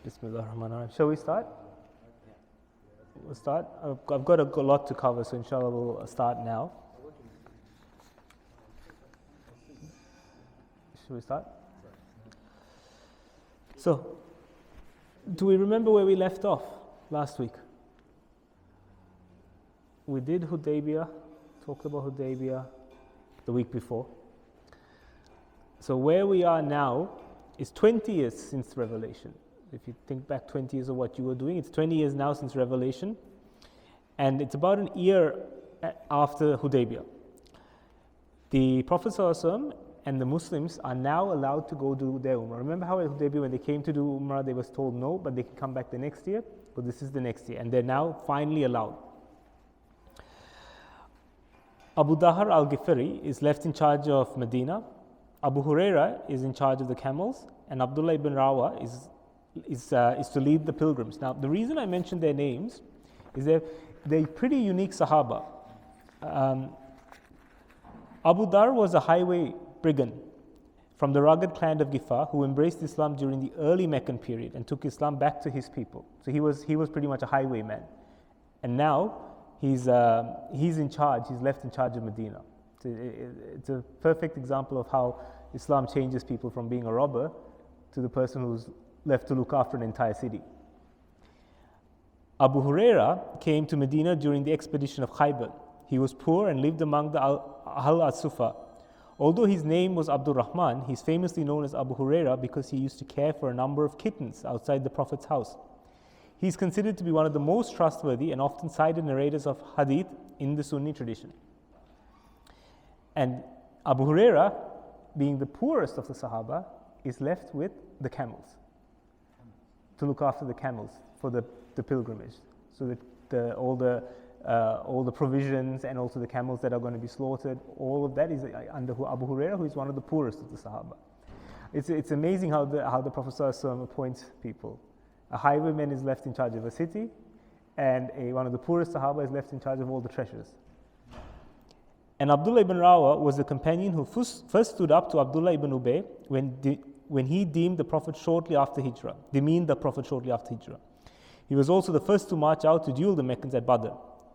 Bismillah ar-Rahman ar-Rahim. Shall we start? We'll start. I've got a lot to cover, so inshallah we'll start now. Shall we start? So, do we remember where we left off last week? We did Hudaybiyah, talked about Hudaybiyah the week before. So where we are now is 20 years since Revelation. If you think back 20 years of what you were doing, it's 20 years now since Revelation. And it's about an year after Hudaybiyah. The Prophet ﷺ and the Muslims are now allowed to go do their Umrah. Remember how at Hudaybiyah when they came to do Umrah, they was told no, but they can come back the next year? Well, this is the next year. And they're now finally allowed. Abu Dahar al-Ghifari is left in charge of Medina. Abu Huraira is in charge of the camels. And Abdullah ibn Rawa is to lead the pilgrims. Now, the reason I mentioned their names is they're pretty unique Sahaba. Abu Dar was a highway brigand from the rugged clan of Ghifar who embraced Islam during the early Meccan period and took Islam back to his people. So he was pretty much a highwayman. And now he's in charge, he's left in charge of Medina. It's a perfect example of how Islam changes people from being a robber to the person who's left to look after an entire city. Abu Huraira came to Medina during the expedition of Khaybar. He was poor and lived among the Ahl as-Sufa. Although his name was Abdul Rahman, he's famously known as Abu Huraira because he used to care for a number of kittens outside the Prophet's house. He's considered to be one of the most trustworthy and often cited narrators of hadith in the Sunni tradition. And Abu Huraira, being the poorest of the Sahaba, is left with the camels, to look after the camels for the pilgrimage. So that all the provisions and also the camels that are going to be slaughtered, all of that is under Abu Huraira, who is one of the poorest of the Sahaba. It's amazing how the Prophet ﷺ appoints people. A highwayman is left in charge of a city, and one of the poorest Sahaba is left in charge of all the treasures. And Abdullah ibn Rawa was the companion who first stood up to Abdullah ibn Ubay when he demeaned the Prophet shortly after Hijrah. He was also the first to march out to duel the Meccans at Badr.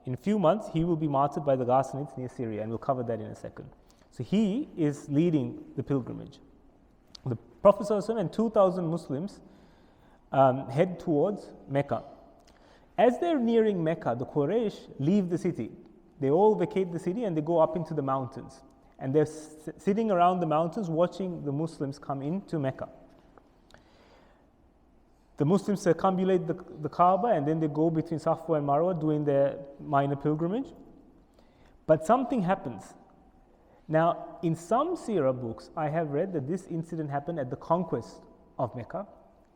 In a few months, he will be martyred by the Ghassanids near Syria, and we'll cover that in a second. So he is leading the pilgrimage. The Prophet ﷺ and 2,000 Muslims head towards Mecca. As they're nearing Mecca, the Quraysh leave the city. They all vacate the city and they go up into the mountains. And they're sitting around the mountains watching the Muslims come into Mecca. The Muslims circumambulate the Kaaba and then they go between Safa and Marwa doing their minor pilgrimage. But something happens. Now, in some Seerah books, I have read that this incident happened at the conquest of Mecca.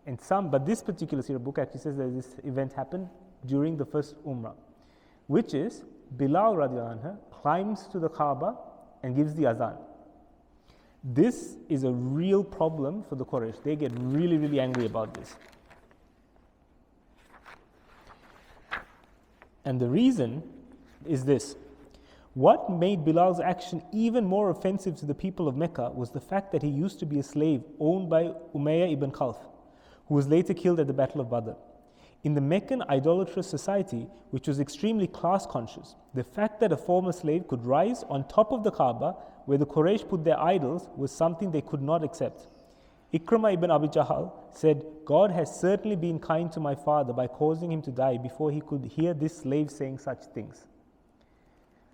But this particular Seerah book actually says that this event happened during the first Umrah, which is Bilal radiallahu anhu climbs to the Kaaba and gives the azan. This is a real problem for the Quraysh. They get really, really angry about this. And the reason is this. What made Bilal's action even more offensive to the people of Mecca was the fact that he used to be a slave owned by Umayyah ibn Khalf, who was later killed at the Battle of Badr. In the Meccan idolatrous society, which was extremely class conscious, the fact that a former slave could rise on top of the Kaaba, where the Quraysh put their idols, was something they could not accept. Ikramah ibn Abi Jahal said, "God has certainly been kind to my father by causing him to die before he could hear this slave saying such things."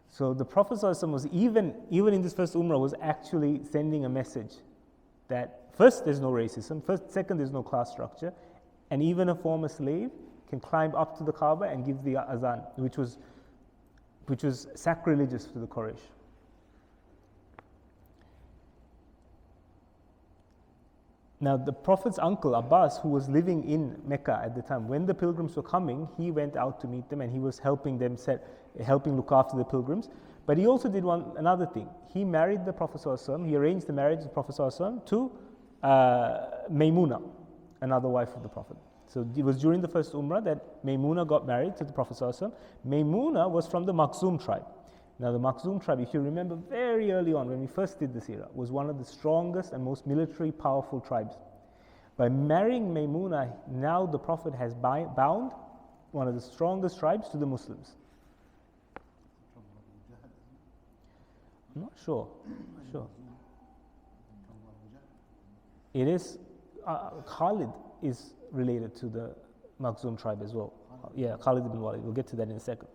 So the Prophet ﷺ was even in this first Umrah was actually sending a message that first, there's no racism. Second, there's no class structure. And even a former slave can climb up to the Kaaba and give the azan, which was sacrilegious to the Quraysh. Now, the Prophet's uncle, Abbas, who was living in Mecca at the time, when the pilgrims were coming, he went out to meet them and he was helping look after the pilgrims. But he also did another thing. He married the Prophet ﷺ, he arranged the marriage of the Prophet ﷺ to Maymuna, another wife of the Prophet. So it was during the first Umrah that Maymuna got married to the Prophet ﷺ. Maymuna was from the Makhzum tribe. Now the Makhzum tribe, if you remember very early on when we first did the Seerah, was one of the strongest and most military powerful tribes. By marrying Maymuna, now the Prophet has bound one of the strongest tribes to the Muslims. I'm not sure. It is, Khalid is related to the Makhzum tribe as well. Yeah, Khalid ibn Walid. We'll get to that in a second.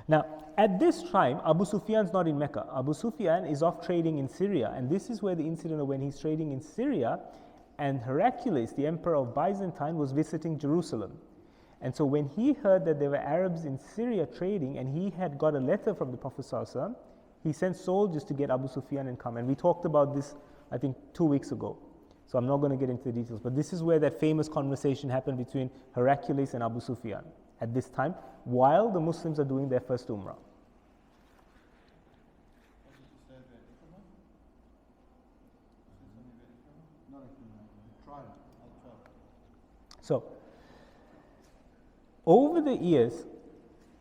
Now, at this time, Abu Sufyan's not in Mecca. Abu Sufyan is off trading in Syria, and this is where the incident of when he's trading in Syria, and Heraclius, the emperor of Byzantine, was visiting Jerusalem. And so when he heard that there were Arabs in Syria trading, and he had got a letter from the Prophet ﷺ, he sent soldiers to get Abu Sufyan and come. And we talked about this, I think, 2 weeks ago. So I'm not going to get into the details, but this is where that famous conversation happened between Heraclius and Abu Sufyan at this time, while the Muslims are doing their first Umrah. So, over the years,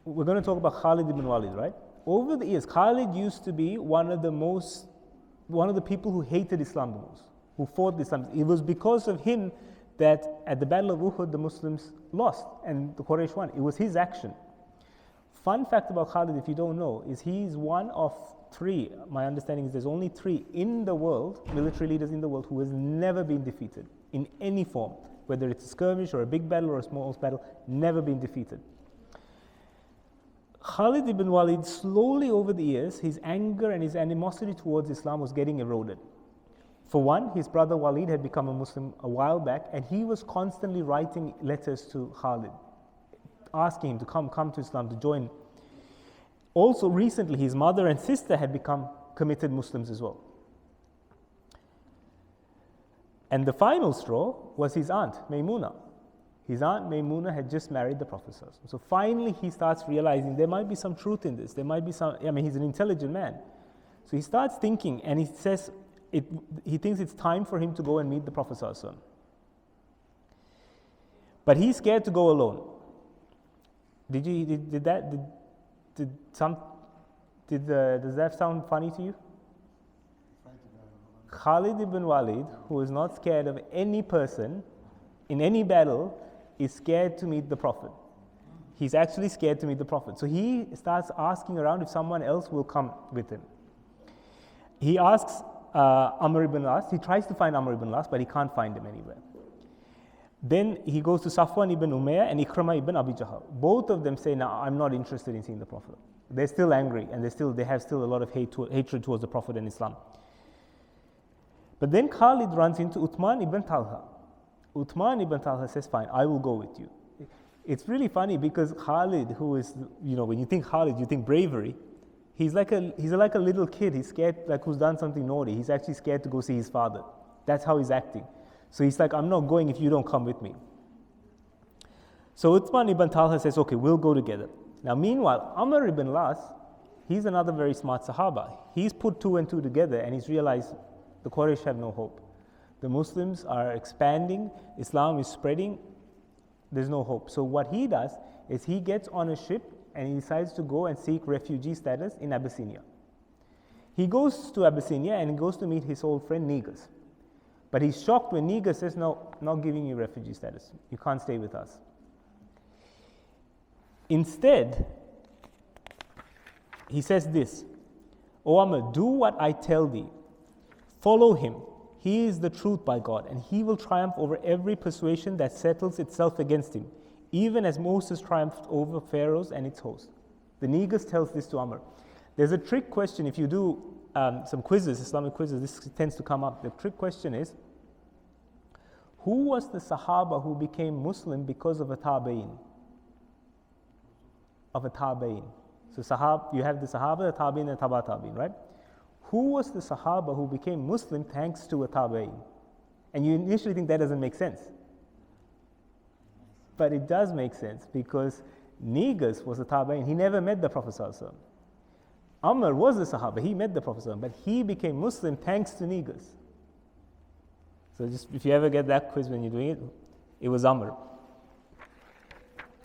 we're going to talk about Khalid ibn Walid, right? Over the years, Khalid used to be one of the people who hated Islam the most, who fought Islam. It was because of him that at the Battle of Uhud, the Muslims lost and the Quraysh won. It was his action. Fun fact about Khalid, if you don't know, is he's one of 3, my understanding is there's only 3 in the world, military leaders in the world, who has never been defeated in any form, whether it's a skirmish or a big battle or a small battle, never been defeated. Khalid ibn Walid, slowly over the years, his anger and his animosity towards Islam was getting eroded. For one, his brother Walid had become a Muslim a while back, and he was constantly writing letters to Khalid, asking him to come to Islam, to join. Also, recently, his mother and sister had become committed Muslims as well. And the final straw was his aunt, Maymuna. His aunt Maymuna had just married the Prophet. So finally, he starts realizing there might be some truth in this. There might be some, he's an intelligent man. So he starts thinking, and he says, he thinks it's time for him to go and meet the Prophet. But he's scared to go alone. Does that sound funny to you? Khalid ibn Walid, who is not scared of any person in any battle, is scared to meet the Prophet. He's actually scared to meet the Prophet. So he starts asking around if someone else will come with him. He asks Amr ibn al-As. He tries to find Amr ibn al-As, but he can't find him anywhere. Then he goes to Safwan ibn Umayyah and Ikramah ibn Abi Jahl. Both of them say, "No, I'm not interested in seeing the Prophet." They're still angry, and they have still a lot of hatred towards the Prophet and Islam. But then Khalid runs into Uthman ibn Talha. Uthman ibn Talha says, "Fine, I will go with you." It's really funny because Khalid, who is, when you think Khalid, you think bravery. He's like a little kid. He's scared, like who's done something naughty. He's actually scared to go see his father. That's how he's acting. So he's like, "I'm not going if you don't come with me." So Uthman ibn Talha says, "Okay, we'll go together." Now, meanwhile, Amr ibn al-As, he's another very smart Sahaba. He's put 2 and 2 together, and he's realized the Quraysh have no hope. The Muslims are expanding, Islam is spreading, there's no hope. So what he does is he gets on a ship and he decides to go and seek refugee status in Abyssinia. He goes to Abyssinia and he goes to meet his old friend Negus. But he's shocked when Negus says, "No, not giving you refugee status. You can't stay with us." Instead, he says this, "O Amr, do what I tell thee. Follow him. He is the truth by God, and he will triumph over every persuasion that settles itself against him, even as Moses triumphed over Pharaoh and its host." The Negus tells this to Amr. There's a trick question. If you do some quizzes, Islamic quizzes, this tends to come up. The trick question is, who was the Sahaba who became Muslim because of a Tabi'in? So you have the Sahaba, the Tabi'in, and Taba Tabi'in, right? Who was the Sahaba who became Muslim thanks to a Tabi'in? And you initially think that doesn't make sense. But it does make sense because Negus was a Tabi'in. He never met the Prophet ﷺ. Amr was a Sahaba. He met the Prophet ﷺ, but he became Muslim thanks to Negus. So just if you ever get that quiz when you're doing it, it was Amr.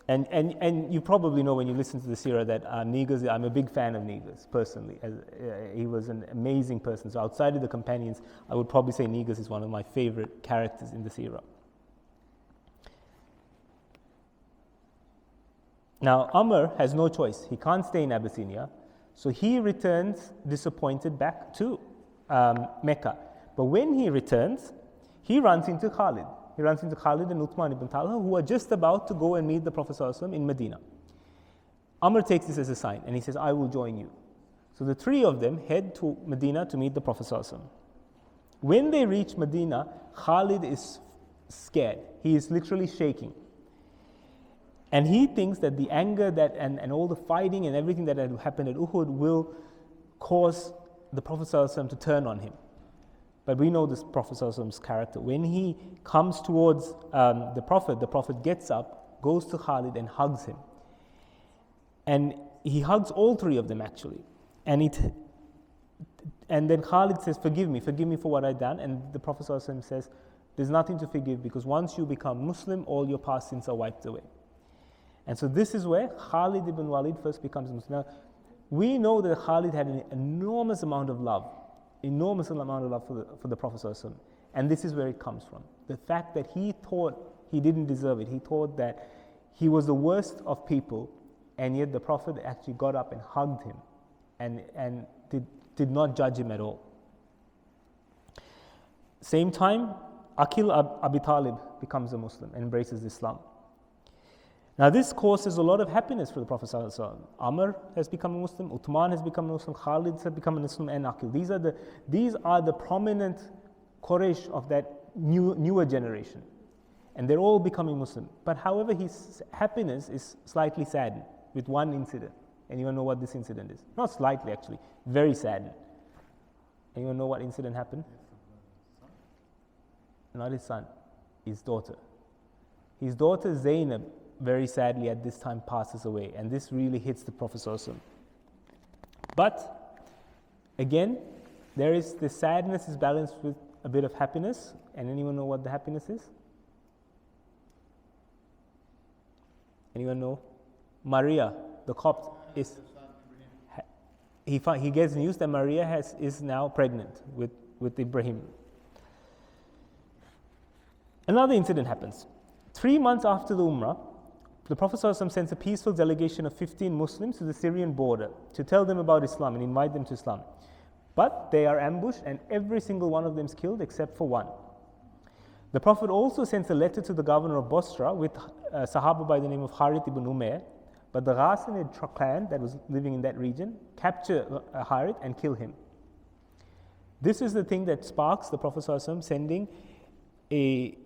And you probably know when you listen to the Seerah that Negus, I'm a big fan of Negus personally. He was an amazing person. So outside of the companions, I would probably say Negus is one of my favorite characters in the Seerah. Now, Amr has no choice. He can't stay in Abyssinia. So he returns disappointed back to Mecca. But when he returns, he runs into Khalid. He runs into Khalid and Uthman ibn Talha, who are just about to go and meet the Prophet ﷺ in Medina. Amr takes this as a sign and he says, I will join you. So the three of them head to Medina to meet the Prophet ﷺ. When they reach Medina, Khalid is scared. He is literally shaking. And he thinks that the anger and all the fighting and everything that had happened at Uhud will cause the Prophet ﷺ to turn on him. But we know this Prophet ﷺ's character. When he comes towards the Prophet gets up, goes to Khalid and hugs him. And he hugs all three of them actually. And then Khalid says, forgive me for what I've done. And the Prophet ﷺ says, there's nothing to forgive because once you become Muslim, all your past sins are wiped away. And so this is where Khalid ibn Walid first becomes Muslim. Now, we know that Khalid had an enormous amount of love for the Prophet ﷺ. And this is where it comes from. The fact that he thought he didn't deserve it. He thought that he was the worst of people, and yet the Prophet actually got up and hugged him and did not judge him at all. Same time, Aqil Abi Talib becomes a Muslim and embraces Islam. Now this causes a lot of happiness for the Prophet ﷺ. Amr has become a Muslim, Uthman has become a Muslim, Khalid has become a Muslim, and Aqil. These are the prominent Quraysh of that newer generation. And they're all becoming Muslim. But however, his happiness is slightly saddened with one incident. Anyone know what this incident is? Not slightly actually, very saddened. Anyone know what incident happened? Not his son, his daughter. His daughter Zainab, very sadly at this time passes away, and this really hits the Prophet ﷺ. But again, there is the sadness is balanced with a bit of happiness. And anyone know what the happiness is? Anyone know? Maria, the Copt, is he gets news that Maria is now pregnant with Ibrahim. Another incident happens. 3 months after the Umrah, the Prophet ﷺ sends a peaceful delegation of 15 Muslims to the Syrian border to tell them about Islam and invite them to Islam. But they are ambushed and every single one of them is killed except for one. The Prophet also sends a letter to the governor of Bosra with a Sahaba by the name of Harith ibn Umayr. But the Ghasanid clan that was living in that region capture Harith and kill him. This is the thing that sparks the Prophet ﷺ sending a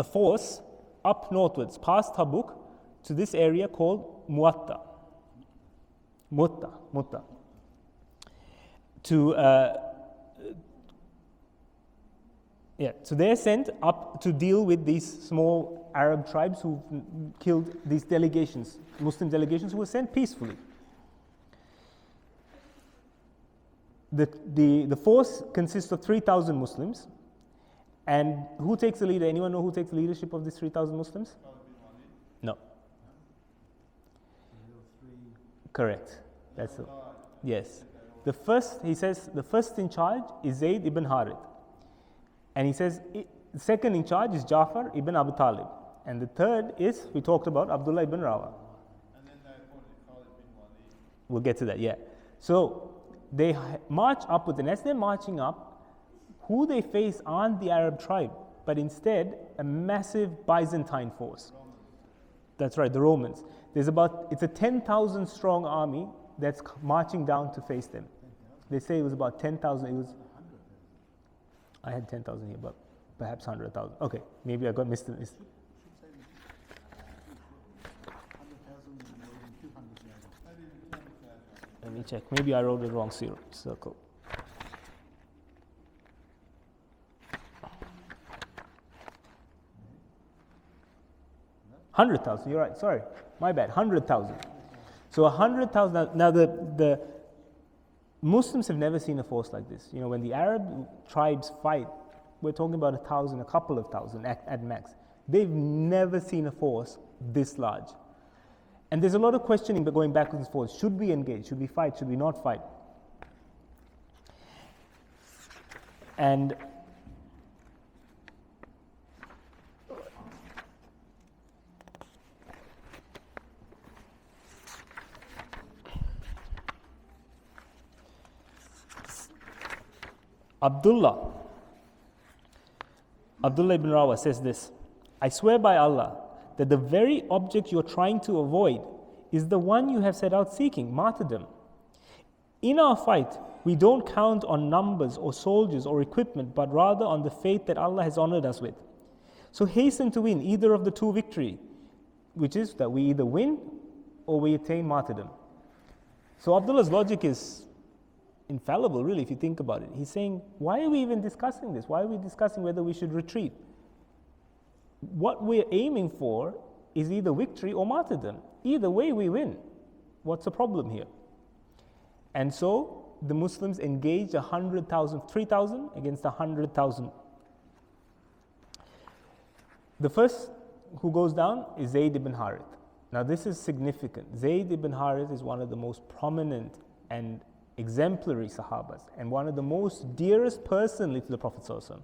force up northwards past Tabuk to this area called Mutta. So they're sent up to deal with these small Arab tribes who killed these delegations, Muslim delegations who were sent peacefully. The force consists of 3,000 Muslims. And who takes the lead? Anyone know who takes the leadership of these 3,000 Muslims? No. Correct. Yes. He says the first in charge is Zayd ibn Harith. And he says the second in charge is Jafar ibn Abi Talib. And the third is, we talked about, Abdullah ibn Rawa. And then they appointed Khalid bin Walid. We'll get to that, yeah. So they march upwards, and as they're marching up, who they face aren't the Arab tribe, but instead a massive Byzantine force. Romans. That's right, the Romans. It's a 10,000 strong army that's marching down to face them. They say it was about 10,000. I had 10,000 here, but perhaps 100,000. Okay, maybe I got missed. Let me check. Maybe I wrote the wrong circle. $100,000. You're right. Sorry, my bad. 100,000. So 100,000. Now the Muslims have never seen a force like this. You know, when the Arab tribes fight, we're talking about 1,000, a couple of thousand at max. They've never seen a force this large. And there's a lot of questioning but going backwards and forwards. Should we engage? Should we fight? Should we not fight? And Abdullah ibn Rawa says this: I swear by Allah that the very object you're trying to avoid is the one you have set out seeking, martyrdom. In our fight, we don't count on numbers or soldiers or equipment, but rather on the faith that Allah has honored us with. So hasten to win either of the two victory, which is that we either win or we attain martyrdom. So Abdullah's logic is infallible, really, if you think about it. He's saying, why are we even discussing this? Why are we discussing whether we should retreat? What we're aiming for is either victory or martyrdom. Either way, we win. What's the problem here? And so the Muslims engaged 100,000, 3,000 against 100,000. The first who goes down is Zayd ibn Harith. Now this is significant. Zayd ibn Harith is one of the most prominent and exemplary Sahabas and one of the most dearest personally to the Prophet ﷺ.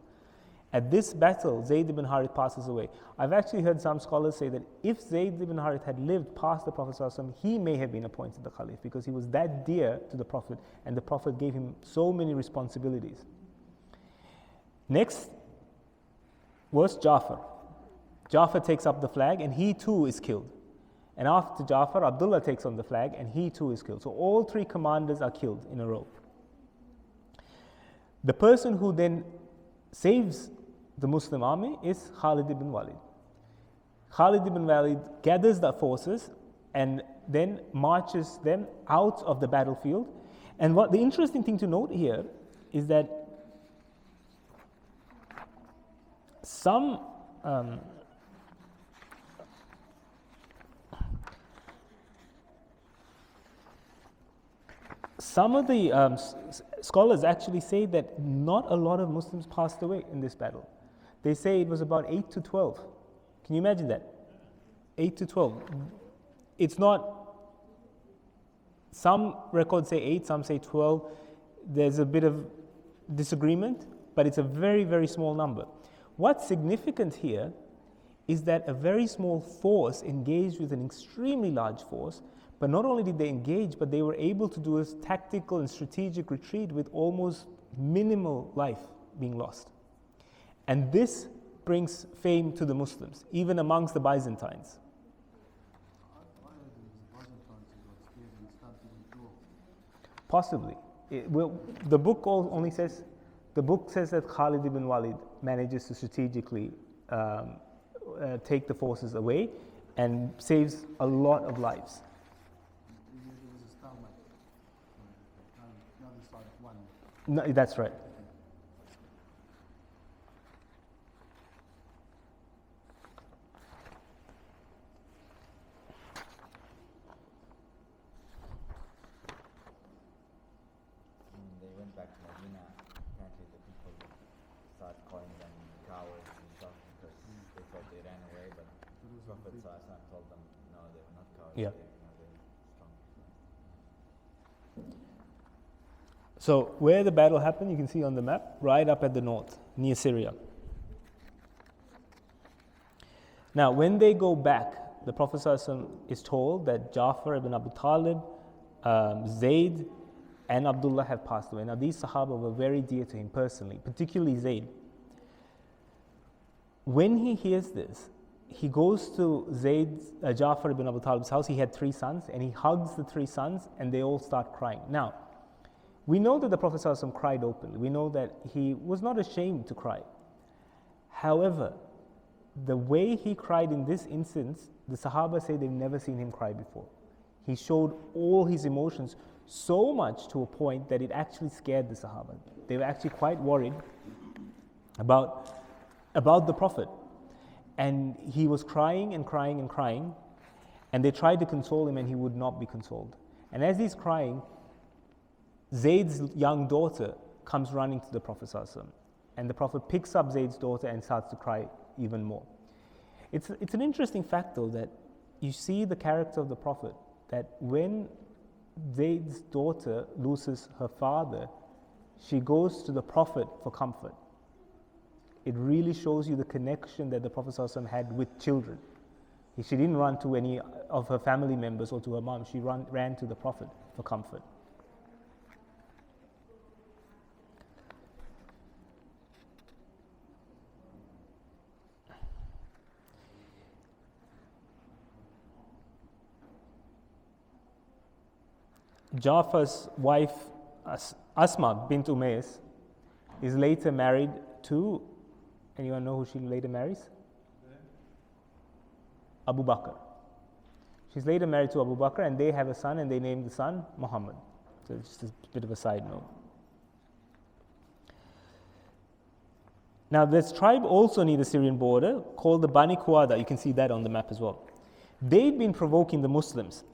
At this battle, Zayd ibn Harith passes away. I've actually heard some scholars say that if Zayd ibn Harith had lived past the Prophet ﷺ, he may have been appointed the Caliph because he was that dear to the Prophet and the Prophet gave him so many responsibilities. Next was Ja'far. Ja'far takes up the flag and he too is killed. And after Ja'far, Abdullah takes on the flag and he too is killed. So all three commanders are killed in a row. The person who then saves the Muslim army is Khalid ibn Walid. Khalid ibn Walid gathers the forces and then marches them out of the battlefield. And what the interesting thing to note here is that some of the scholars actually say that not a lot of Muslims passed away in this battle. They say it was about 8 to 12. Can you imagine that? 8 to 12. It's not, some records say 8, some say 12. There's a bit of disagreement, but it's a very, very small number. What's significant here is that a very small force engaged with an extremely large force. But not only did they engage, but they were able to do a tactical and strategic retreat with almost minimal life being lost. And this brings fame to the Muslims, even amongst the Byzantines. Possibly. The book only says, the book says that Khalid ibn Walid manages to strategically take the forces away and saves a lot of lives. No, that's right. They went back to Medina. Apparently, the people started calling them cowards and stuff because they thought they ran away. But the Prophet ﷺ told them, no, they were not cowards. Yeah. They were strong. So where the battle happened, you can see on the map, right up at the north, near Syria. Now, when they go back, the Prophet ﷺ is told that Ja'far ibn Abi Talib, Zayd, and Abdullah have passed away. Now, these Sahaba were very dear to him personally, particularly Zayd. When he hears this, he goes to Ja'far ibn Abi Talib's house. He had 3 sons, and he hugs the 3 sons, and they all start crying. Now, we know that the Prophet ﷺ cried openly. We know that he was not ashamed to cry. However, the way he cried in this instance, the Sahaba say they've never seen him cry before. He showed all his emotions so much to a point that it actually scared the Sahaba. They were actually quite worried about the Prophet. And he was crying and crying and crying, and they tried to console him and he would not be consoled. And as he's crying, Zayd's young daughter comes running to the Prophet ﷺ, and the Prophet picks up Zayd's daughter and starts to cry even more. It's an interesting fact though that you see the character of the Prophet, that when Zayd's daughter loses her father, she goes to the Prophet for comfort. It really shows you the connection that the Prophet ﷺ had with children. She didn't run to any of her family members or to her mom. She ran to the Prophet for comfort. Ja'far's wife, Asma bint Umayyas, is later married to, anyone know who she later marries? Abu Bakr. She's later married to Abu Bakr, and they have a son, and they named the son Muhammad. So it's just a bit of a side note. Now this tribe also near the Syrian border, called the Bani Quwada. You can see that on the map as well. They'd been provoking the Muslims.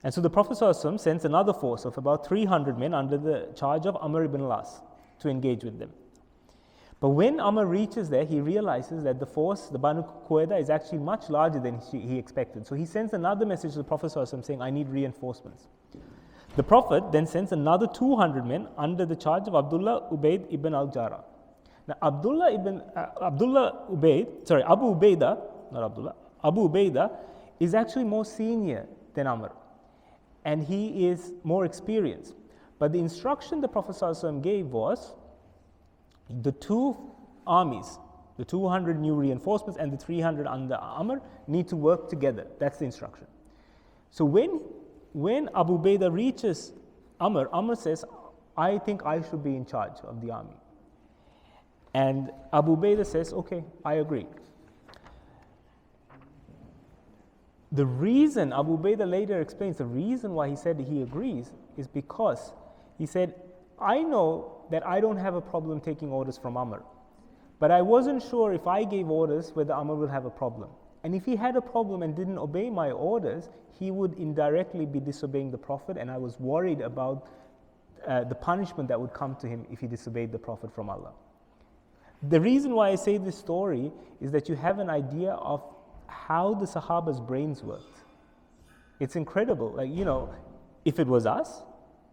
And so the Prophet ﷺ sends another force of about 300 men under the charge of Amr ibn al-As to engage with them. But when Amr reaches there, he realizes that the force, the Banu Quwada, is actually much larger than he expected. So he sends another message to the Prophet ﷺ saying, I need reinforcements. The Prophet then sends another 200 men under the charge of Abu Ubaidah, Abu Ubaidah is actually more senior than Amr, and he is more experienced. But the instruction the Prophet ﷺ gave was, the two armies, the 200 new reinforcements and the 300 under Amr, need to work together. That's the instruction. So when Abu Ubaidah reaches Amr, Amr says, I think I should be in charge of the army. And Abu Ubaidah says, okay, I agree. The reason, Abu Ubaidah later explains, the reason why he said he agrees is because he said, I know that I don't have a problem taking orders from Amr, but I wasn't sure if I gave orders whether Amr will have a problem. And if he had a problem and didn't obey my orders, he would indirectly be disobeying the Prophet, and I was worried about the punishment that would come to him if he disobeyed the Prophet from Allah. The reason why I say this story is that you have an idea of how the Sahaba's brains worked. It's incredible. Like, you know, if it was us,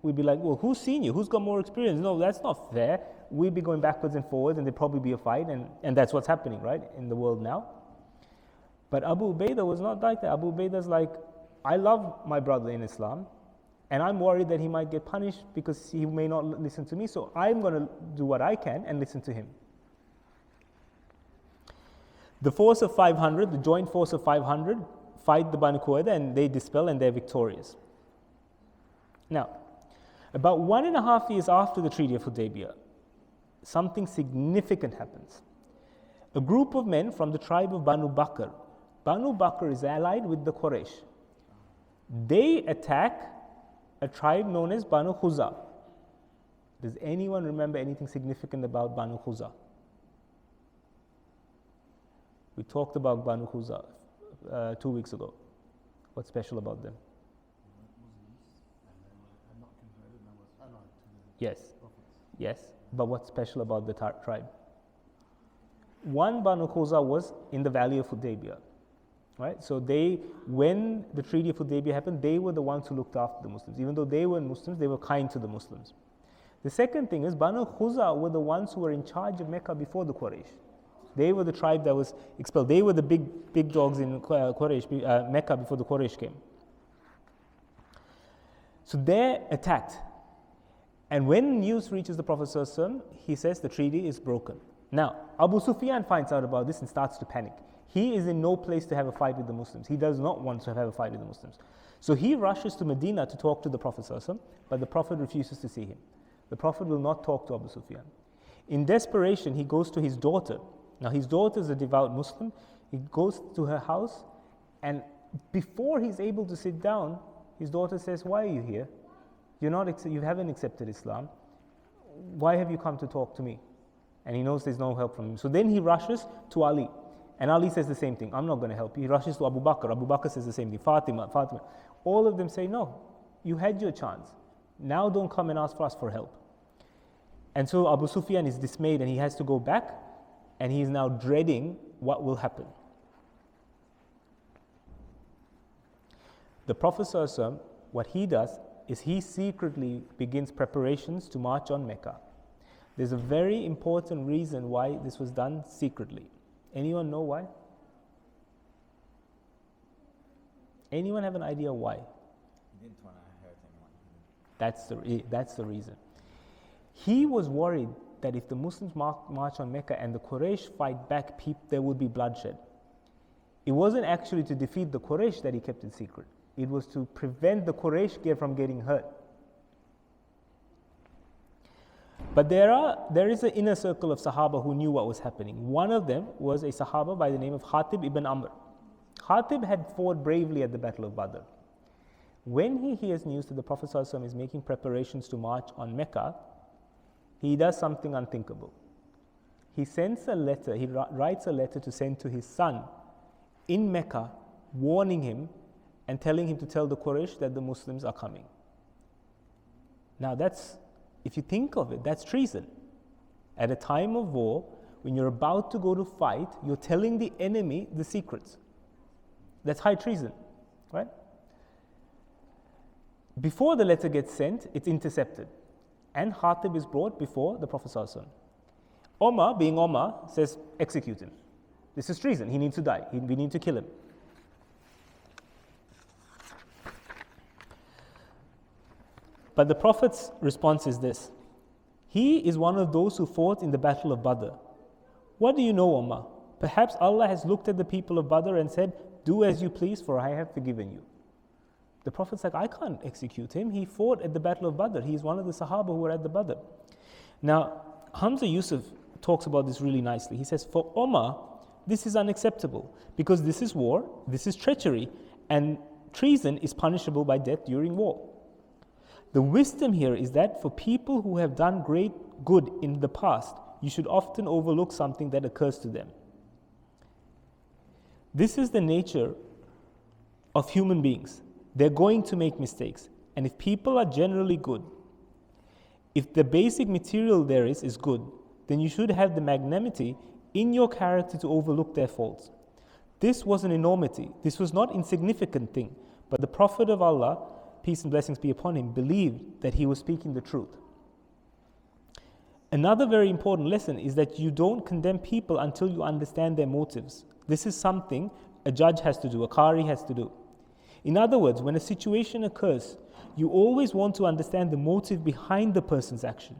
we'd be like, well, who's senior? Who's got more experience? No, that's not fair. We'd be going backwards and forwards, and there'd probably be a fight, and that's what's happening, right, in the world now. But Abu Ubaidah was not like that. Abu Ubaidah's like, I love my brother in Islam, and I'm worried that he might get punished because he may not listen to me, so I'm going to do what I can and listen to him. The force of 500, the joint force of 500, fight the Banu Quwada, and they dispel, and they're victorious. Now, about 1.5 years after the Treaty of Hudaybiyah, something significant happens. A group of men from the tribe of Banu Bakr is allied with the Quraysh. They attack a tribe known as Banu Khuza. Does anyone remember anything significant about Banu Khuza? We talked about Banu Khuza 2 weeks ago. What's special about them? Yes, yes. But what's special about the tribe? One Banu Khuza was in the valley of Hudaybiyah, right? So when the Treaty of Hudaybiyah happened, they were the ones who looked after the Muslims. Even though they were Muslims, they were kind to the Muslims. The second thing is, Banu Khuza were the ones who were in charge of Mecca before the Quraysh. They were the tribe that was expelled. They were the big dogs in Mecca before the Quraysh came. So they're attacked. And when news reaches the Prophet ﷺ, he says the treaty is broken. Now, Abu Sufyan finds out about this and starts to panic. He is in no place to have a fight with the Muslims. He does not want to have a fight with the Muslims. So he rushes to Medina to talk to the Prophet ﷺ, but the Prophet refuses to see him. The Prophet will not talk to Abu Sufyan. In desperation, he goes to his daughter. Now, his daughter is a devout Muslim. He goes to her house, and before he's able to sit down, his daughter says, "Why are you here? You haven't accepted Islam. Why have you come to talk to me?" And he knows there's no help from him. So then he rushes to Ali. And Ali says the same thing. "I'm not going to help you." He rushes to Abu Bakr. Abu Bakr says the same thing. Fatima. All of them say, "No, you had your chance. Now don't come and ask for us for help." And so Abu Sufyan is dismayed, and he has to go back, and he is now dreading what will happen. The Prophet ﷺ, what he does is he secretly begins preparations to march on Mecca. There's a very important reason why this was done secretly. Anyone know why? Anyone have an idea why? He didn't want to hurt anyone. That's the reason. He was worried that if the Muslims march on Mecca and the Quraysh fight back, there would be bloodshed. It wasn't actually to defeat the Quraysh that he kept it secret. It was to prevent the Quraysh from getting hurt. But there is an inner circle of Sahaba who knew what was happening. One of them was a Sahaba by the name of Hatib ibn Amr. Hatib had fought bravely at the Battle of Badr. When he hears news that the Prophet ﷺ is making preparations to march on Mecca, he does something unthinkable. He sends a letter, he writes a letter to send to his son in Mecca, warning him and telling him to tell the Quraysh that the Muslims are coming. Now if you think of it, that's treason. At a time of war, when you're about to go to fight, you're telling the enemy the secrets. That's high treason, right? Before the letter gets sent, it's intercepted. And Hatib is brought before the Prophet ﷺ. Omar, being Omar, says, execute him. This is treason. He needs to die. We need to kill him. But the Prophet's response is this. He is one of those who fought in the Battle of Badr. What do you know, Omar? Perhaps Allah has looked at the people of Badr and said, do as you please, for I have forgiven you. The Prophet's like, I can't execute him. He fought at the Battle of Badr. He's one of the Sahaba who were at the Badr. Now, Hamza Yusuf talks about this really nicely. He says, for Omar, this is unacceptable because this is war, this is treachery, and treason is punishable by death during war. The wisdom here is that for people who have done great good in the past, you should often overlook something that occurs to them. This is the nature of human beings. They're going to make mistakes. And if people are generally good, if the basic material there is good, then you should have the magnanimity in your character to overlook their faults. This was an enormity. This was not an insignificant thing. But the Prophet of Allah, peace and blessings be upon him, believed that he was speaking the truth. Another very important lesson is that you don't condemn people until you understand their motives. This is something a judge has to do, a qari has to do. In other words, when a situation occurs, you always want to understand the motive behind the person's action.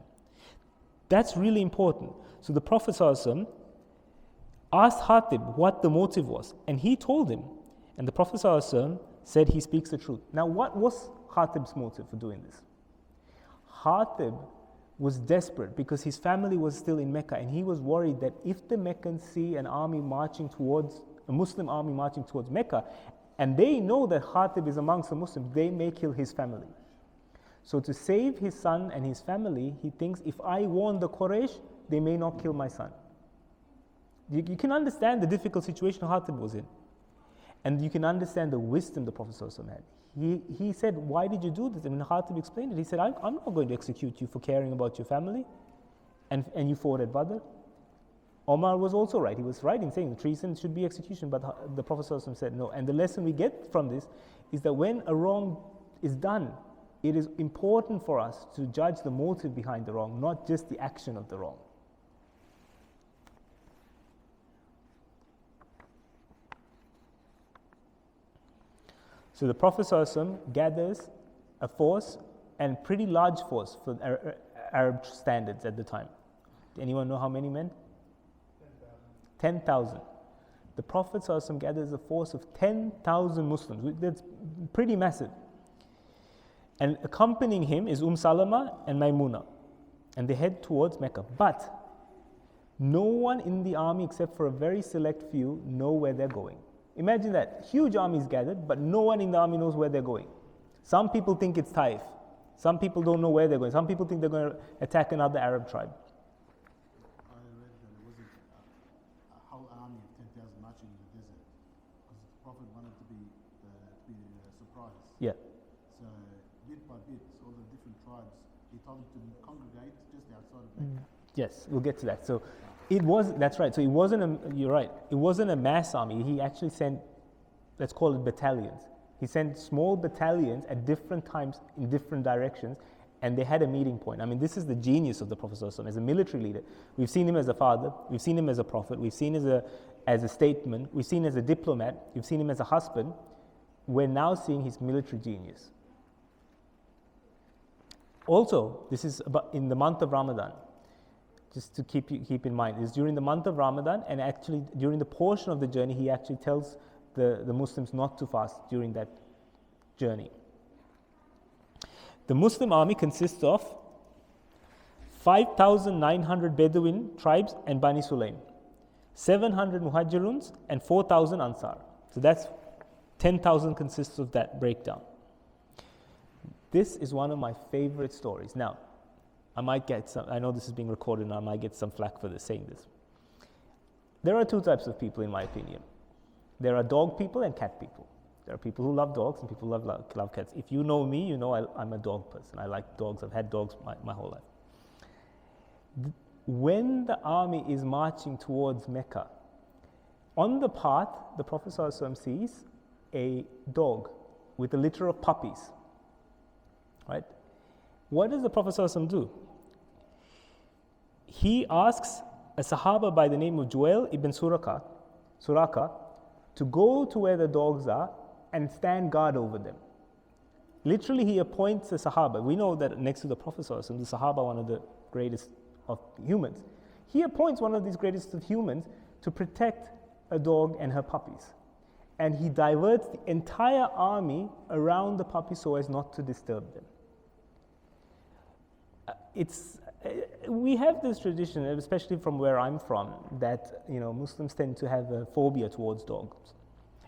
That's really important. So the Prophet ﷺ asked Hatib what the motive was, and he told him. And the Prophet ﷺ said he speaks the truth. Now, what was Hatib's motive for doing this? Hatib was desperate because his family was still in Mecca, and he was worried that if the Meccans see a Muslim army marching towards Mecca, and they know that Hatib is amongst the Muslims, they may kill his family. So to save his son and his family, he thinks, if I warn the Quraysh, they may not kill my son. You can understand the difficult situation Hatib was in. And you can understand the wisdom the Prophet ﷺ had. He said, why did you do this? And when Hatib explained it, he said, I'm not going to execute you for caring about your family. And you fought at Badr. Omar was also right. He was right in saying treason should be execution, but the Prophet ﷺ said no. And the lesson we get from this is that when a wrong is done, it is important for us to judge the motive behind the wrong, not just the action of the wrong. So the Prophet ﷺ gathers a force, and pretty large force for Arab standards at the time. Anyone know how many men? 10,000. The Prophet ﷺ gathers a force of 10,000 Muslims. That's pretty massive. And accompanying him is Salama and Maymuna. And they head towards Mecca. But no one in the army, except for a very select few, know where they're going. Imagine that. Huge armies gathered, but no one in the army knows where they're going. Some people think it's Taif. Some people don't know where they're going. Some people think they're going to attack another Arab tribe. I read that it wasn't a whole army of 10,000 marching in the desert, because the Prophet wanted to be surprised. Yeah. So bit by bit, all the different tribes, he told them to congregate just outside of Mecca. Yes, we'll get to that. So that's right. So you're right. It wasn't a mass army. He actually sent, let's call it battalions. He sent small battalions at different times in different directions, and they had a meeting point. I mean, this is the genius of the Prophet ﷺ as a military leader. We've seen him as a father, we've seen him as a prophet, we've seen him as a statesman, we've seen him as a diplomat, we've seen him as a husband. We're now seeing his military genius. Also, this is about in the month of Ramadan. Just to keep in mind, it's during the month of Ramadan, and actually during the portion of the journey, he actually tells the Muslims not to fast during that journey. The Muslim army consists of 5,900 Bedouin tribes and Bani Sulaim, 700 Muhajiruns and 4,000 Ansar. So that's 10,000 consists of that breakdown. This is one of my favorite stories. Now, I know this is being recorded and I might get some flack for saying this. There are two types of people in my opinion. There are dog people and cat people. There are people who love dogs and people who love cats. If you know me, you know I'm a dog person. I like dogs. I've had dogs my whole life. When the army is marching towards Mecca, on the path, the Prophet ﷺ sees a dog with a litter of puppies. Right? What does the Prophet ﷺ do? He asks a Sahaba by the name of Juwail ibn Suraka to go to where the dogs are and stand guard over them. Literally, he appoints a Sahaba. We know that next to the Prophet ﷺ, the Sahaba, one of the greatest of humans. He appoints one of these greatest of humans to protect a dog and her puppies. And he diverts the entire army around the puppies so as not to disturb them. We have this tradition, especially from where I'm from, that Muslims tend to have a phobia towards dogs.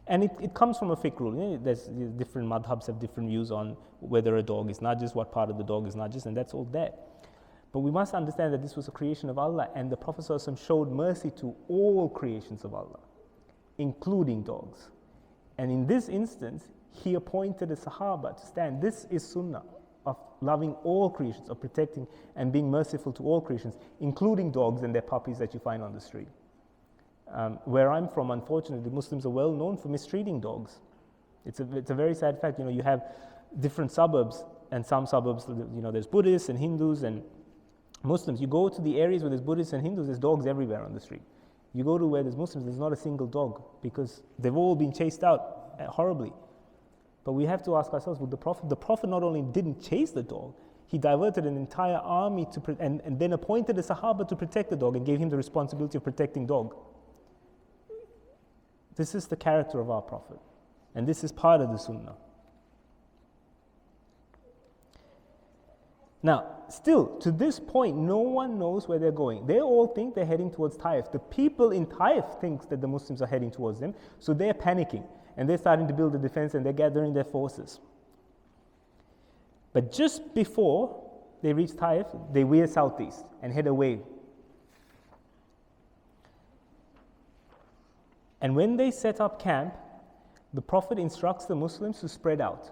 And it comes from a fiqh rule. There's different madhabs have different views on whether a dog is najis, what part of the dog is najis, and that's all there. But we must understand that this was a creation of Allah, and the Prophet ﷺ showed mercy to all creations of Allah, including dogs. And in this instance, he appointed a Sahaba to stand. This is sunnah of loving all creations, of protecting and being merciful to all creations, including dogs and their puppies that you find on the street. Where I'm from, unfortunately, Muslims are well known for mistreating dogs. It's a very sad fact. You have different suburbs, and some suburbs, there's Buddhists and Hindus and Muslims. You go to the areas where there's Buddhists and Hindus, there's dogs everywhere on the street. You go to where there's Muslims, there's not a single dog because they've all been chased out horribly. But we have to ask ourselves, the Prophet not only didn't chase the dog, he diverted an entire army and then appointed a Sahaba to protect the dog and gave him the responsibility of protecting dog. This is the character of our Prophet, and this is part of the Sunnah. Now, still, to this point, no one knows where they're going. They all think they're heading towards Taif. The people in Taif think that the Muslims are heading towards them, so they're panicking, and they're starting to build a defense, and they're gathering their forces. But just before they reach Taif, they veer southeast and head away. And when they set up camp, the Prophet instructs the Muslims to spread out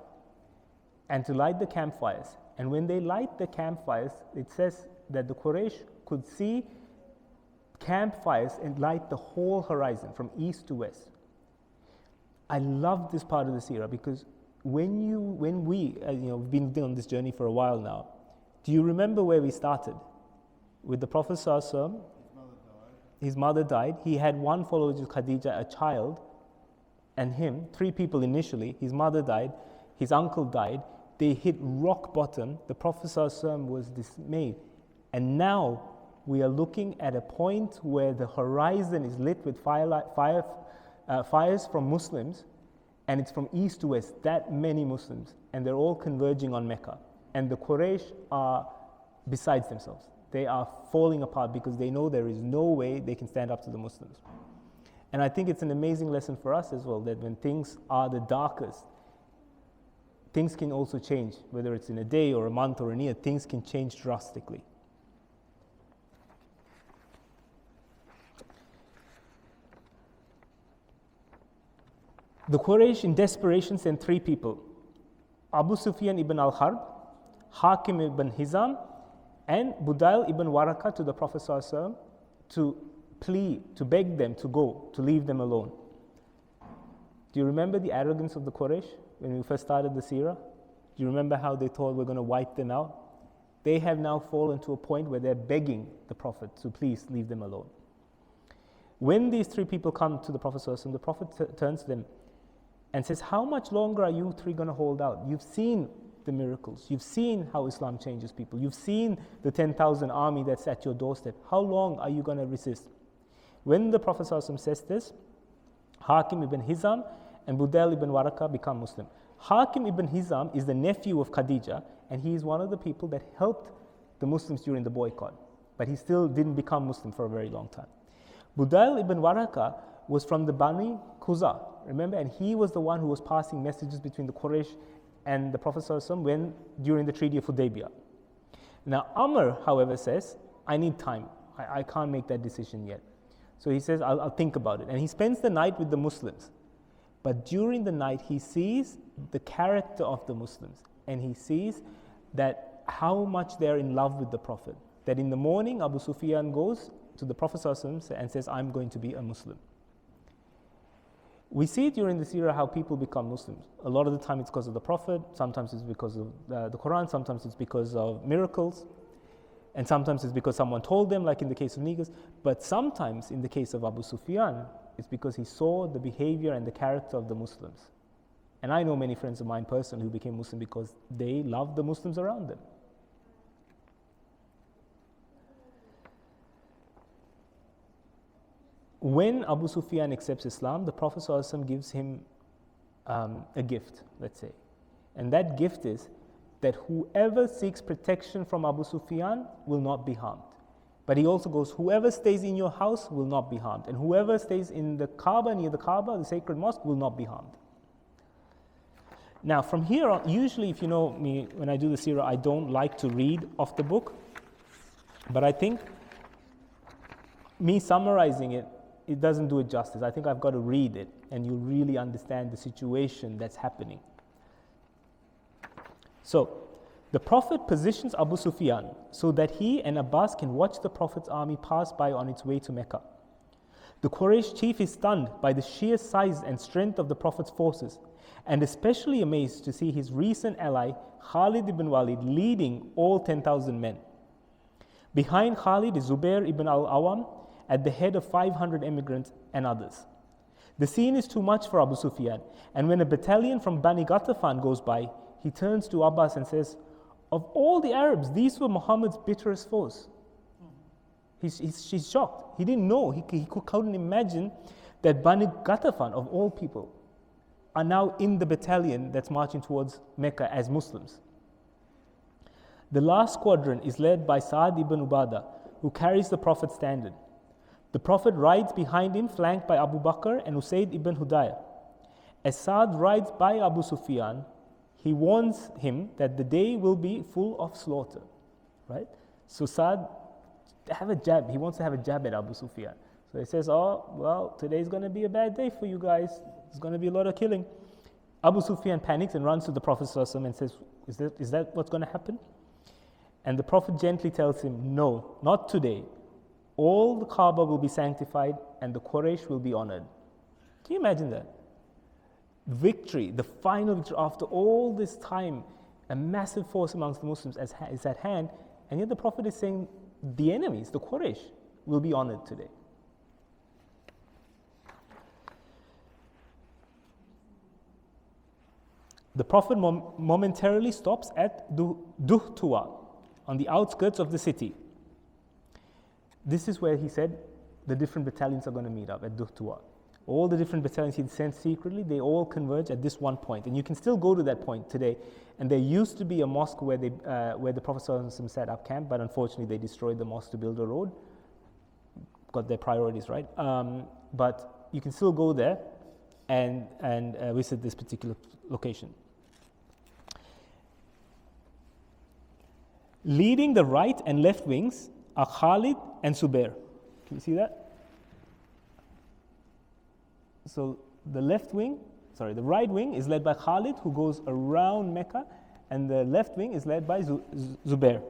and to light the campfires. And when they light the campfires, it says that the Quraysh could see campfires and light the whole horizon from east to west. I love this part of the Seerah because when we we've been on this journey for a while now, do you remember where we started? With the Prophet ﷺ, his mother died. He had one follower, which is Khadija, a child, and him, 3 people initially. His mother died, his uncle died. They hit rock bottom. The Prophet ﷺ was dismayed. And now we are looking at a point where the horizon is lit with fires from Muslims, and it's from east to west, that many Muslims, and they're all converging on Mecca. And the Quraysh are besides themselves. They are falling apart because they know there is no way they can stand up to the Muslims. And I think it's an amazing lesson for us as well, that when things are the darkest, things can also change. Whether it's in a day or a month or a year, things can change drastically. The Quraysh in desperation sent 3 people, Abu Sufyan ibn al-Harb, Hakim ibn Hizam, and Budail ibn Waraka to the Prophet ﷺ to beg them to go, to leave them alone. Do you remember the arrogance of the Quraysh when we first started the Seerah? Do you remember how they thought we're going to wipe them out? They have now fallen to a point where they're begging the Prophet to please leave them alone. When these three people come to the Prophet ﷺ, the Prophet turns to them and says, how much longer are you three going to hold out? You've seen the miracles. You've seen how Islam changes people. You've seen the 10,000 army that's at your doorstep. How long are you going to resist? When the Prophet ﷺ says this, Hakim ibn Hizam and Budayl ibn Waraka become Muslim. Hakim ibn Hizam is the nephew of Khadija, and he is one of the people that helped the Muslims during the boycott. But he still didn't become Muslim for a very long time. Budayl ibn Waraka was from the Bani Quza, remember? And he was the one who was passing messages between the Quraysh and the Prophet ﷺ during the Treaty of Hudaybiyah. Now Amr, however, says, I need time. I can't make that decision yet. So he says, I'll think about it. And he spends the night with the Muslims. But during the night, he sees the character of the Muslims. And he sees that how much they're in love with the Prophet. That in the morning, Abu Sufyan goes to the Prophet ﷺ and says, I'm going to be a Muslim. We see during the Seerah how people become Muslims. A lot of the time it's because of the Prophet, sometimes it's because of the Quran, sometimes it's because of miracles, and sometimes it's because someone told them, like in the case of Negus. But sometimes, in the case of Abu Sufyan, it's because he saw the behavior and the character of the Muslims. And I know many friends of mine personally who became Muslim because they loved the Muslims around them. When Abu Sufyan accepts Islam, the Prophet ﷺ gives him a gift, let's say. And that gift is that whoever seeks protection from Abu Sufyan will not be harmed. But he also goes, whoever stays in your house will not be harmed. And whoever stays in the Kaaba, near the Kaaba, the sacred mosque, will not be harmed. Now, from here on, usually if you know me, when I do the Seerah, I don't like to read off the book. But I think me summarizing it, it doesn't do it justice. I think I've got to read it, and you'll really understand the situation that's happening. So, the Prophet positions Abu Sufyan so that he and Abbas can watch the Prophet's army pass by on its way to Mecca. The Quraysh chief is stunned by the sheer size and strength of the Prophet's forces, and especially amazed to see his recent ally Khalid ibn Walid leading all 10,000 men. Behind Khalid is Zubair ibn al-Awam at the head of 500 emigrants and others. The scene is too much for Abu Sufyan, and when a battalion from Bani Ghatafan goes by, he turns to Abbas and says, of all the Arabs, these were Muhammad's bitterest foes. He's shocked. He didn't know. He couldn't imagine that Bani Ghatafan, of all people, are now in the battalion that's marching towards Mecca as Muslims. The last squadron is led by Sa'd ibn Ubadah, who carries the Prophet's standard. The Prophet rides behind him, flanked by Abu Bakr and Usayd ibn Hudayr. As Sa'd rides by Abu Sufyan, he warns him that the day will be full of slaughter, right? So Sa'd have a jab. He wants to have a jab at Abu Sufyan. So he says, oh, well, today's going to be a bad day for you guys. There's going to be a lot of killing. Abu Sufyan panics and runs to the Prophet ﷺ and says, is that what's going to happen? And the Prophet gently tells him, no, not today. All the Kaaba will be sanctified and the Quraysh will be honored. Can you imagine that? Victory, the final victory after all this time, a massive force amongst the Muslims is at hand, and yet the Prophet is saying the enemies, the Quraysh, will be honored today. The Prophet momentarily stops at Duhtuwa, on the outskirts of the city. This is where he said the different battalions are going to meet up at Duhtuwa. All the different battalions he'd sent secretly, they all converge at this one point. And you can still go to that point today. And there used to be a mosque where the Prophet ﷺ set up camp, but unfortunately they destroyed the mosque to build a road. Got their priorities right. But you can still go there and visit this particular location. Leading the right and left wings are Khalid and Zubair. Can you see that? So the right wing is led by Khalid, who goes around Mecca, and the left wing is led by Zubair.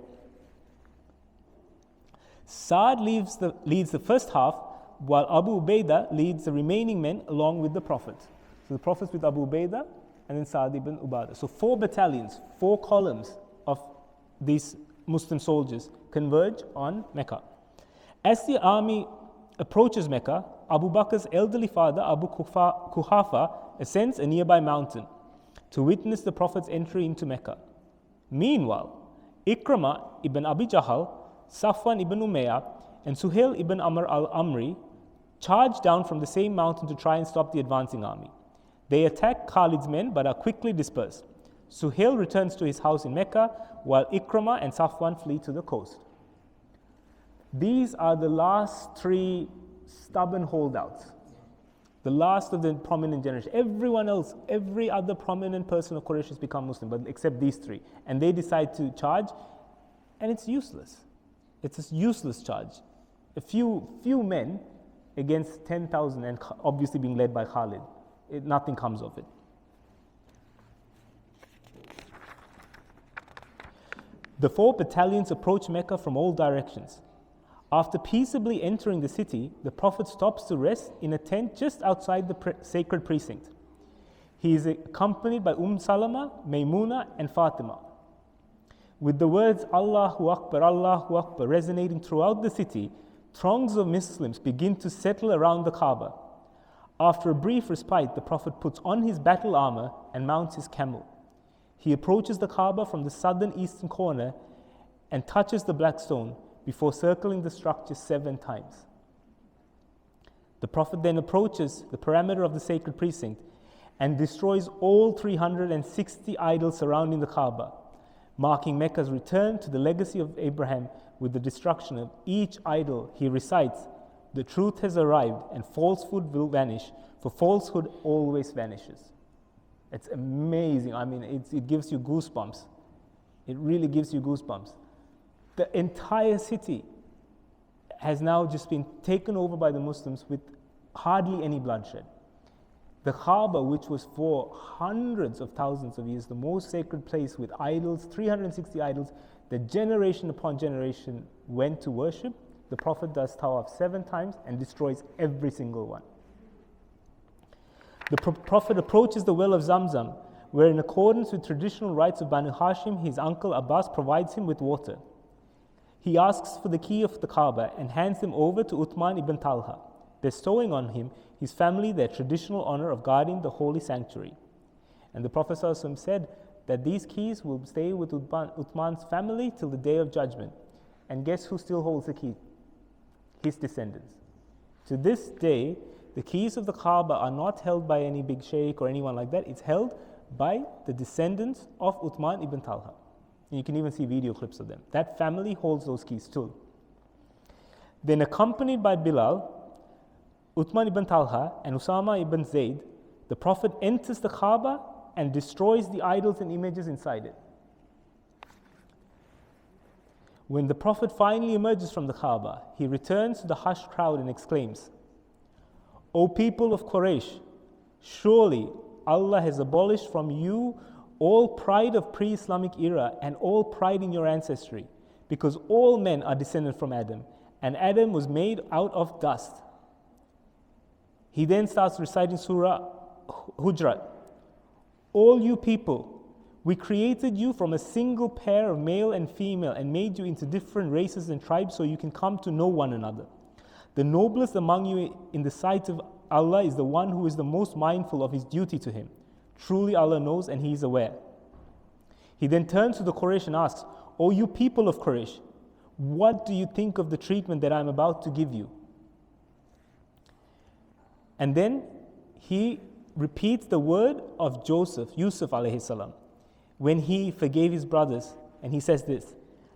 Sa'd leads the first half, while Abu Ubaidah leads the remaining men along with the Prophet. So the Prophet's with Abu Ubaidah and then Sa'd ibn Ubadah. So 4 battalions, 4 columns of these Muslim soldiers converge on Mecca. As the army approaches Mecca, Abu Bakr's elderly father, Abu Kuhafa, ascends a nearby mountain to witness the Prophet's entry into Mecca. Meanwhile, Ikramah ibn Abi Jahal, Safwan ibn Umayyah, and Suhail ibn Amr al-Amri charge down from the same mountain to try and stop the advancing army. They attack Khalid's men but are quickly dispersed. Suhail returns to his house in Mecca while Ikramah and Safwan flee to the coast. These are the last 3 stubborn holdouts. The last of the prominent generation. Everyone else, every other prominent person of Quraysh has become Muslim, but except these 3. And they decide to charge, and it's useless. It's a useless charge. A few men against 10,000, and obviously being led by Khalid. Nothing comes of it. The 4 battalions approach Mecca from all directions. After peaceably entering the city, the Prophet stops to rest in a tent just outside the sacred precinct. He is accompanied by Salama, Maymuna, and Fatima. With the words Allahu Akbar resonating throughout the city, throngs of Muslims begin to settle around the Kaaba. After a brief respite, the Prophet puts on his battle armor and mounts his camel. He approaches the Kaaba from the southern eastern corner and touches the black stone before circling the structure 7 times. The Prophet then approaches the perimeter of the sacred precinct and destroys all 360 idols surrounding the Kaaba, marking Mecca's return to the legacy of Abraham with the destruction of each idol. He recites, "The truth has arrived and falsehood will vanish, for falsehood always vanishes." It's amazing. I mean, it gives you goosebumps. It really gives you goosebumps. The entire city has now just been taken over by the Muslims with hardly any bloodshed. The Kaaba, which was for hundreds of thousands of years the most sacred place with idols, 360 idols, that generation upon generation went to worship, the Prophet does tawaf 7 times and destroys every single one. The Prophet approaches the well of Zamzam, where in accordance with traditional rites of Banu Hashim, his uncle Abbas provides him with water. He asks for the key of the Kaaba and hands him over to Uthman ibn Talha, bestowing on him his family their traditional honor of guarding the holy sanctuary. And the Prophet ﷺ said that these keys will stay with Uthman's family till the day of judgment. And guess who still holds the key? His descendants. To this day, the keys of the Kaaba are not held by any big sheikh or anyone like that. It's held by the descendants of Uthman ibn Talha. And you can even see video clips of them. That family holds those keys too. Then, accompanied by Bilal, Uthman ibn Talha, and Usama ibn Zayd, the Prophet enters the Kaaba and destroys the idols and images inside it. When the Prophet finally emerges from the Kaaba, he returns to the hushed crowd and exclaims, "O people of Quraysh, surely Allah has abolished from you all pride of pre-Islamic era and all pride in your ancestry, because all men are descended from Adam, and Adam was made out of dust." He then starts reciting Surah Hujurat. "All you people, we created you from a single pair of male and female and made you into different races and tribes so you can come to know one another. The noblest among you in the sight of Allah is the one who is the most mindful of his duty to him. Truly Allah knows and he is aware." He then turns to the Quraysh and asks, "O you people of Quraysh, what do you think of the treatment that I am about to give you?" And then he repeats the word of Yusuf alayhi salam, when he forgave his brothers, and he says this,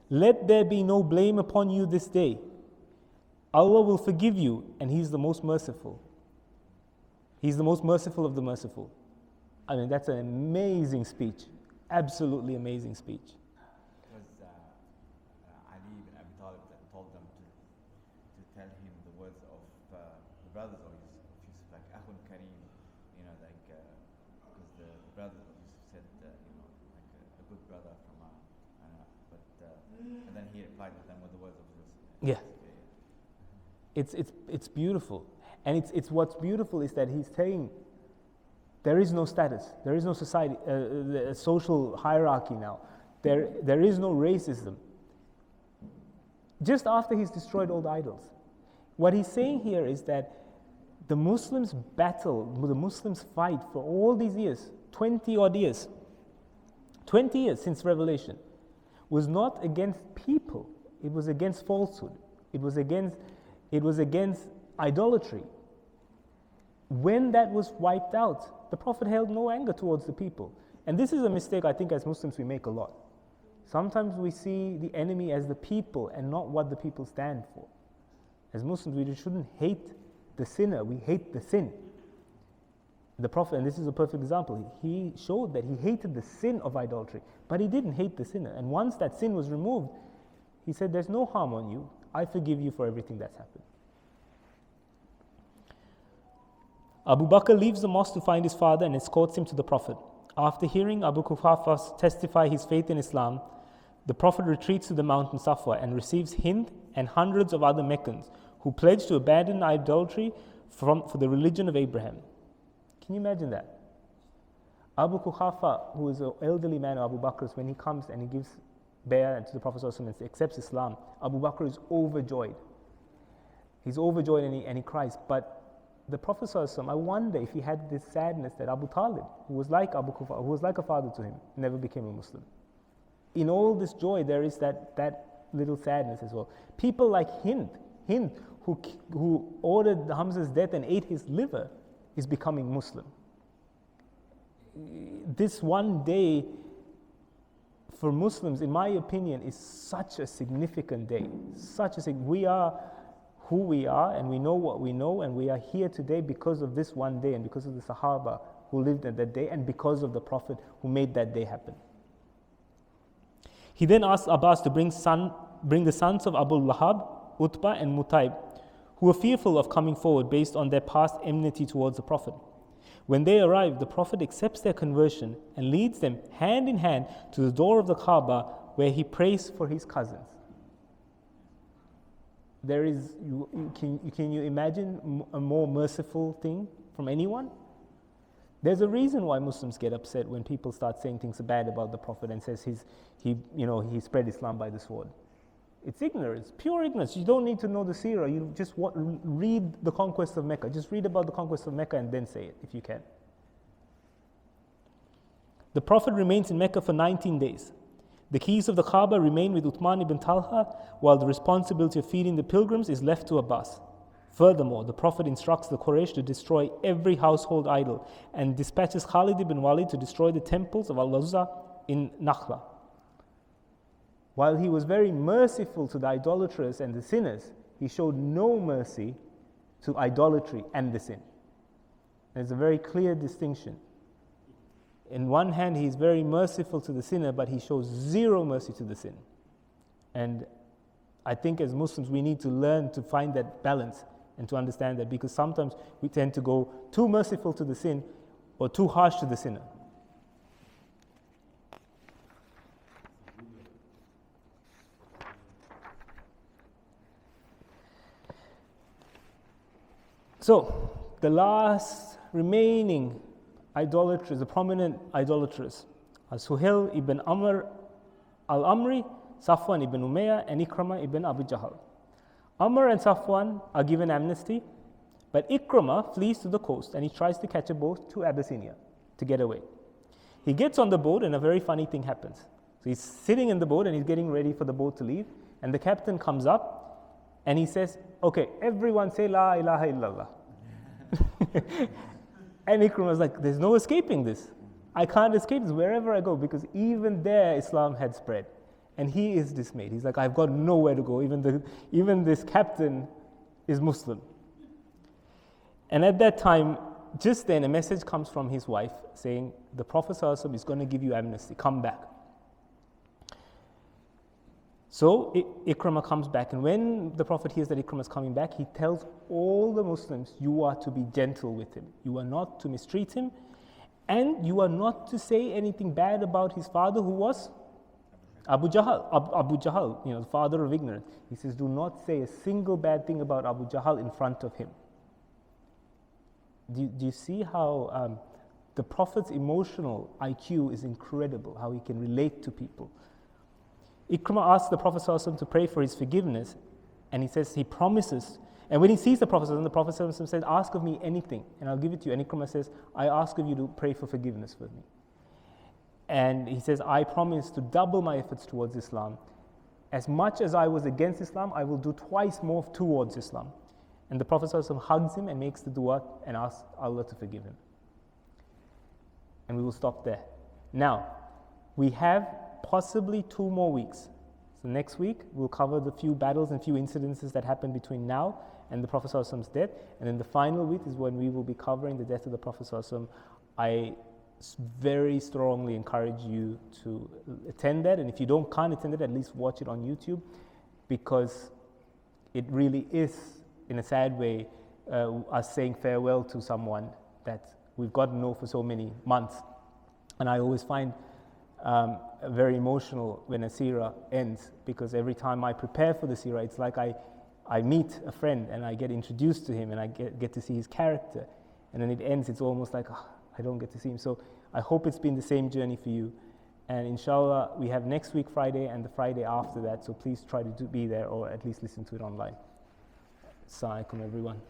"Let there be no blame upon you this day. Allah will forgive you, and He is the most merciful." He's the most merciful of the merciful. I mean, that's an amazing speech. Absolutely amazing speech. It was Ali ibn Abi Talib that told them to tell him the words of the brothers of Yusuf, like Akhun Kareem, because the brothers of Yusuf said, like a good brother from and then he replied to them with the words of Yusuf. Yeah. It's beautiful. And it's what's beautiful is that he's saying, there is no status, there is no society, social hierarchy now. There is no racism. Just after he's destroyed all the idols. What he's saying here is that the Muslims battle, the Muslims fight for all these years, 20 odd years, 20 years since Revelation, was not against people, it was against falsehood, it was against idolatry. When that was wiped out, the Prophet held no anger towards the people. And this is a mistake I think as Muslims we make a lot. Sometimes we see the enemy as the people and not what the people stand for. As Muslims, we shouldn't hate the sinner, we hate the sin. The Prophet, and this is a perfect example, he showed that he hated the sin of idolatry, but he didn't hate the sinner. And once that sin was removed, he said, there's no harm on you, I forgive you for everything that's happened. Abu Bakr leaves the mosque to find his father and escorts him to the Prophet. After hearing Abu Quhafa testify his faith in Islam, the Prophet retreats to the mountain Safwa and receives Hind and hundreds of other Meccans who pledge to abandon idolatry for the religion of Abraham. Can you imagine that? Abu Quhafa, who is an elderly man of Abu Bakr's, when he comes and he gives bay'ah to the Prophet and accepts Islam, Abu Bakr is overjoyed. He's overjoyed and he cries. But the Prophet ﷺ, I wonder if he had this sadness that Abu Talib, who was like Abu Quhafa, who was like a father to him, never became a Muslim. In all this joy, there is that little sadness as well. People like Hind who ordered Hamza's death and ate his liver, is becoming Muslim. This one day for Muslims, in my opinion, is such a significant day. We are who we are, and we know what we know, and we are here today because of this one day, and because of the Sahaba who lived at that day, and because of the Prophet who made that day happen. He then asked Abbas to bring the sons of Abu Lahab, Utbah and Mutaib, who were fearful of coming forward based on their past enmity towards the Prophet. When they arrive, the Prophet accepts their conversion and leads them hand in hand to the door of the Kaaba, where he prays for his cousins. Can you imagine a more merciful thing from anyone? There's a reason why Muslims get upset when people start saying things bad about the Prophet and says he spread Islam by the sword. It's ignorance, pure ignorance. You don't need to know the Seerah. You just read the conquest of Mecca. Just read about the conquest of Mecca and then say it, if you can. The Prophet remains in Mecca for 19 days. The keys of the Kaaba remain with Uthman ibn Talha, while the responsibility of feeding the pilgrims is left to Abbas. Furthermore, the Prophet instructs the Quraysh to destroy every household idol and dispatches Khalid ibn Walid to destroy the temples of Al-Uzza in Nakhla. While he was very merciful to the idolaters and the sinners, he showed no mercy to idolatry and the sin. There's a very clear distinction. In one hand, he is very merciful to the sinner, but he shows zero mercy to the sin. And I think as Muslims, we need to learn to find that balance and to understand that, because sometimes we tend to go too merciful to the sin or too harsh to the sinner. So, the last remaining idolaters, the prominent idolaters, are Suhail ibn Amr al-Amri, Safwan ibn Umayyah, and Ikramah ibn Abu Jahl. Amr and Safwan are given amnesty, but Ikramah flees to the coast and he tries to catch a boat to Abyssinia to get away. He gets on the boat and a very funny thing happens. So he's sitting in the boat and he's getting ready for the boat to leave, and the captain comes up and he says, okay, everyone say La ilaha illallah. And Ikramah's like, there's no escaping this. I can't escape this wherever I go, because even there Islam had spread. And he is dismayed. He's like, I've got nowhere to go. Even this captain is Muslim. And at that time, just then a message comes from his wife saying, the Prophet ﷺ is going to give you amnesty, come back. So Ikramah comes back, and when the Prophet hears that Ikramah is coming back, he tells all the Muslims, you are to be gentle with him. You are not to mistreat him, and you are not to say anything bad about his father, who was Abu Jahl, the father of ignorance. He says, do not say a single bad thing about Abu Jahl in front of him. Do you see how the Prophet's emotional IQ is incredible, how he can relate to people. Ikrimah asks the Prophet ﷺ to pray for his forgiveness, and he says he promises. And when he sees the Prophet ﷺ says, ask of me anything, and I'll give it to you. And Ikrimah says, I ask of you to pray for forgiveness for me. And he says, I promise to double my efforts towards Islam. As much as I was against Islam, I will do twice more towards Islam. And the Prophet ﷺ hugs him and makes the dua and asks Allah to forgive him. And we will stop there. Now, we have possibly 2 more weeks. So next week, we'll cover the few battles and few incidences that happened between now and the Prophet ﷺ's death. And then the final week is when we will be covering the death of the Prophet ﷺ. I very strongly encourage you to attend that. And if you can't attend it, at least watch it on YouTube, because it really is, in a sad way, us saying farewell to someone that we've got to know for so many months. And I always find very emotional when a seerah ends, because every time I prepare for the seerah, it's like I meet a friend and I get introduced to him and I get to see his character. And then it ends, it's almost like, I don't get to see him. So I hope it's been the same journey for you. And inshallah, we have next week Friday and the Friday after that. So please try to be there, or at least listen to it online. Assalamu alaikum, everyone.